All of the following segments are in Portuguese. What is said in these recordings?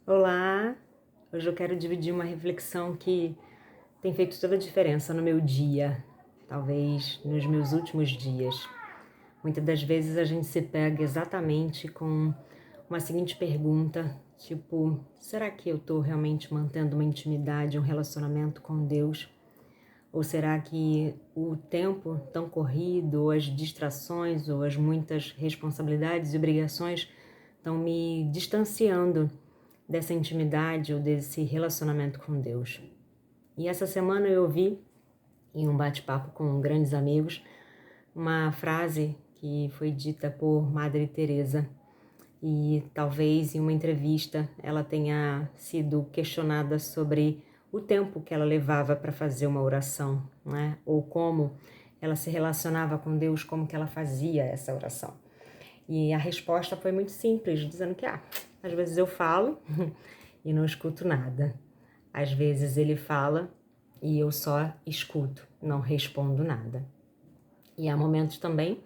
Olá, hoje eu quero dividir uma reflexão que tem feito toda a diferença no meu dia, talvez nos meus últimos dias. Muitas das vezes a gente se pega exatamente com uma seguinte pergunta, tipo, será que eu estou realmente mantendo uma intimidade, um relacionamento com Deus? Ou será que o tempo tão corrido, ou as distrações, ou as muitas responsabilidades e obrigações estão me distanciando dessa intimidade ou desse relacionamento com Deus? E essa semana eu ouvi, em um bate-papo com grandes amigos, uma frase que foi dita por Madre Teresa, e talvez em uma entrevista ela tenha sido questionada sobre o tempo que ela levava para fazer uma oração, né? Ou como ela se relacionava com Deus, como que ela fazia essa oração. E a resposta foi muito simples, dizendo que às vezes eu falo e não escuto nada. Às vezes ele fala e eu só escuto, não respondo nada. E há momentos também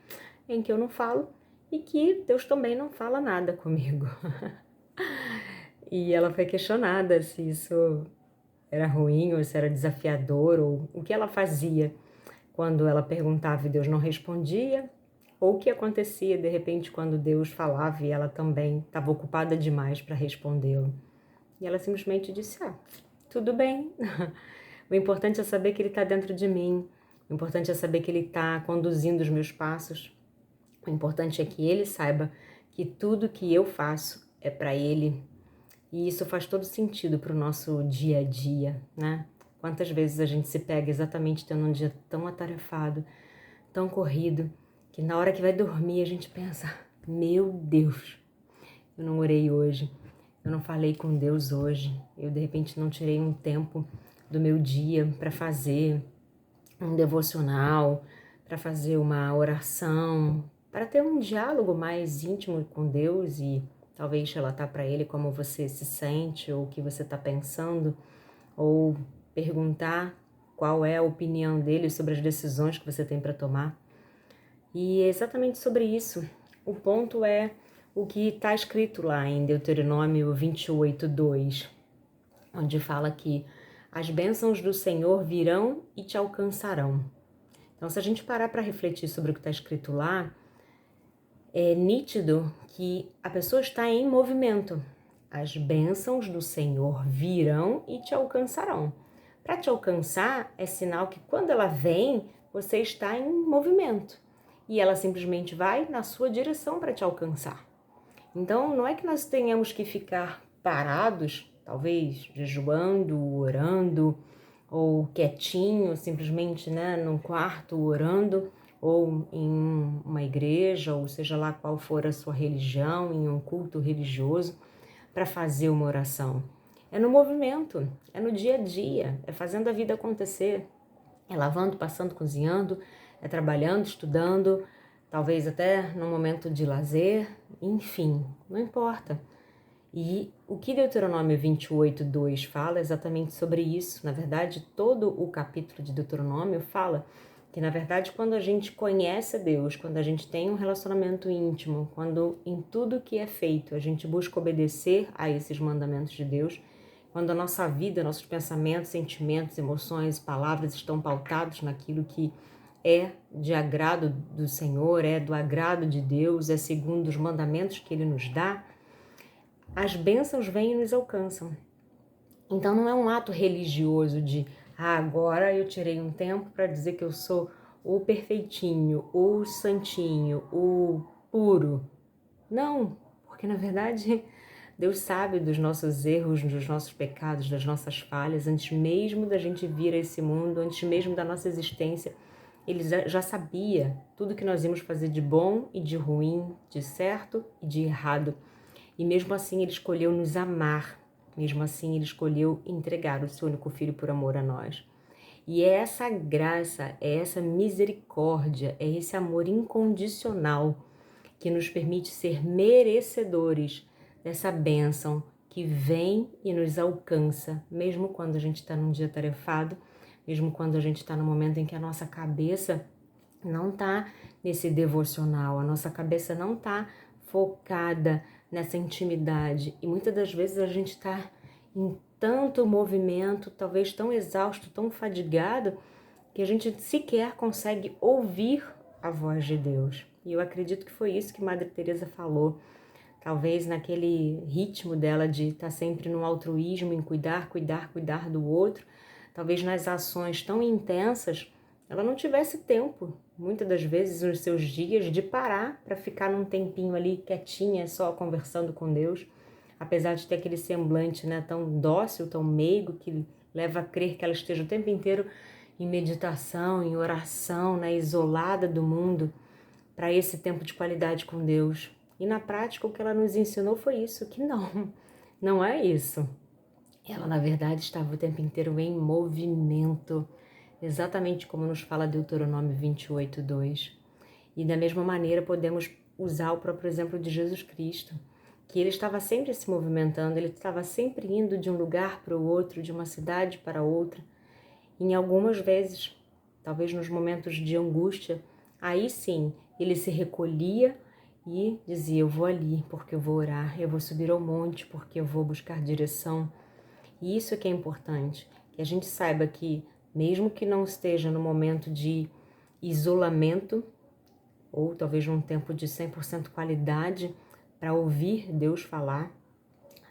em que eu não falo e que Deus também não fala nada comigo. E ela foi questionada se isso era ruim ou se era desafiador, ou o que ela fazia quando ela perguntava e Deus não respondia, ou o que acontecia de repente quando Deus falava e ela também estava ocupada demais para respondê-lo. E ela simplesmente disse: tudo bem. O importante é saber que Ele está dentro de mim. O importante é saber que Ele está conduzindo os meus passos. O importante é que Ele saiba que tudo que eu faço é para Ele. E isso faz todo sentido para o nosso dia a dia, né? Quantas vezes a gente se pega exatamente tendo um dia tão atarefado, tão corrido, que na hora que vai dormir a gente pensa: meu Deus, eu não orei hoje, eu não falei com Deus hoje, eu de repente não tirei um tempo do meu dia para fazer um devocional, para fazer uma oração, para ter um diálogo mais íntimo com Deus e talvez relatar para Ele como você se sente ou o que você está pensando, ou perguntar qual é a opinião dele sobre as decisões que você tem para tomar. E é exatamente sobre isso. O ponto é o que está escrito lá em Deuteronômio 28:2, onde fala que as bênçãos do Senhor virão e te alcançarão. Então, se a gente parar para refletir sobre o que está escrito lá, é nítido que a pessoa está em movimento. As bênçãos do Senhor virão e te alcançarão. Para te alcançar, é sinal que quando ela vem, você está em movimento. E ela simplesmente vai na sua direção para te alcançar. Então, não é que nós tenhamos que ficar parados, talvez jejuando, orando, ou quietinho, simplesmente, né, num quarto orando, ou em uma igreja, ou seja lá qual for a sua religião, em um culto religioso, para fazer uma oração. É no movimento, é no dia a dia, é fazendo a vida acontecer, é lavando, passando, cozinhando, é trabalhando, estudando, talvez até num momento de lazer, enfim, não importa. E o que Deuteronômio 28:2 fala é exatamente sobre isso. Na verdade, todo o capítulo de Deuteronômio fala que, na verdade, quando a gente conhece a Deus, quando a gente tem um relacionamento íntimo, quando em tudo que é feito a gente busca obedecer a esses mandamentos de Deus, quando a nossa vida, nossos pensamentos, sentimentos, emoções, palavras estão pautados naquilo que é de agrado do Senhor, é do agrado de Deus, é segundo os mandamentos que Ele nos dá, as bênçãos vêm e nos alcançam. Então não é um ato religioso de agora eu tirei um tempo para dizer que eu sou o perfeitinho, o santinho, o puro. Não, porque na verdade Deus sabe dos nossos erros, dos nossos pecados, das nossas falhas, antes mesmo da gente vir a esse mundo, antes mesmo da nossa existência. Ele já sabia tudo que nós íamos fazer de bom e de ruim, de certo e de errado. E mesmo assim Ele escolheu nos amar, mesmo assim Ele escolheu entregar o seu único filho por amor a nós. E é essa graça, é essa misericórdia, é esse amor incondicional que nos permite ser merecedores dessa bênção que vem e nos alcança, mesmo quando a gente está num dia tarefado, mesmo quando a gente está no momento em que a nossa cabeça não está nesse devocional, a nossa cabeça não está focada nessa intimidade. E muitas das vezes a gente está em tanto movimento, talvez tão exausto, tão fadigado, que a gente sequer consegue ouvir a voz de Deus. E eu acredito que foi isso que Madre Teresa falou. Talvez naquele ritmo dela de estar sempre no altruísmo, em cuidar, cuidar, cuidar do outro, talvez nas ações tão intensas, ela não tivesse tempo, muitas das vezes nos seus dias, de parar para ficar num tempinho ali quietinha, só conversando com Deus, apesar de ter aquele semblante, né, tão dócil, tão meigo, que leva a crer que ela esteja o tempo inteiro em meditação, em oração, né, isolada do mundo, para esse tempo de qualidade com Deus. E na prática o que ela nos ensinou foi isso, que não é isso. Ela, na verdade, estava o tempo inteiro em movimento, exatamente como nos fala Deuteronômio 28:2. E da mesma maneira podemos usar o próprio exemplo de Jesus Cristo, que ele estava sempre se movimentando, ele estava sempre indo de um lugar para o outro, de uma cidade para outra. Em algumas vezes, talvez nos momentos de angústia, aí sim, ele se recolhia e dizia: eu vou ali porque eu vou orar, eu vou subir ao monte porque eu vou buscar direção. E isso é que é importante, que a gente saiba que, mesmo que não esteja no momento de isolamento, ou talvez num tempo de 100% qualidade, para ouvir Deus falar,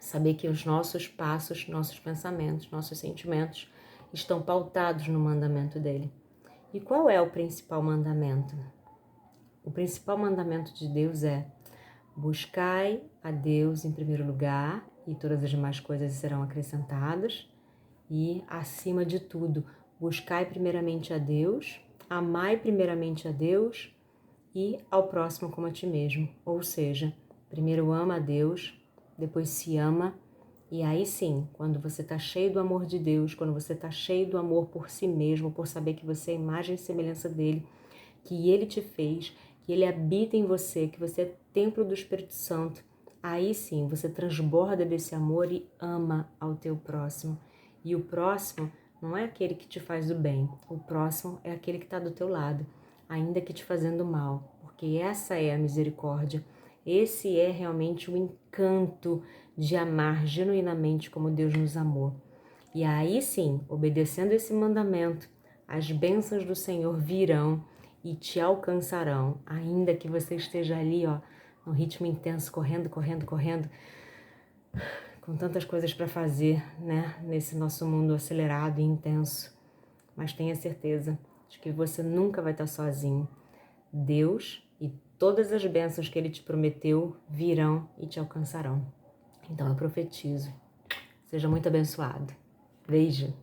saber que os nossos passos, nossos pensamentos, nossos sentimentos estão pautados no mandamento dele. E qual é o principal mandamento? O principal mandamento de Deus é: buscai a Deus em primeiro lugar e todas as demais coisas serão acrescentadas. E, acima de tudo, buscai primeiramente a Deus, amai primeiramente a Deus e ao próximo como a ti mesmo. Ou seja, primeiro ama a Deus, depois se ama, e aí sim, quando você está cheio do amor de Deus, quando você está cheio do amor por si mesmo, por saber que você é a imagem e semelhança dele, que ele te fez, que ele habita em você, que você é templo do Espírito Santo, aí sim você transborda desse amor e ama ao teu próximo. E o próximo não é aquele que te faz o bem, o próximo é aquele que está do teu lado, ainda que te fazendo mal, porque essa é a misericórdia. Esse é realmente o encanto de amar genuinamente como Deus nos amou. E aí sim, obedecendo esse mandamento, as bênçãos do Senhor virão e te alcançarão, ainda que você esteja ali, ó, no ritmo intenso, correndo, correndo, correndo, com tantas coisas para fazer, né, nesse nosso mundo acelerado e intenso. Mas tenha certeza de que você nunca vai estar sozinho. Deus e todas as bênçãos que Ele te prometeu virão e te alcançarão. Então eu profetizo. Seja muito abençoado. Beijo.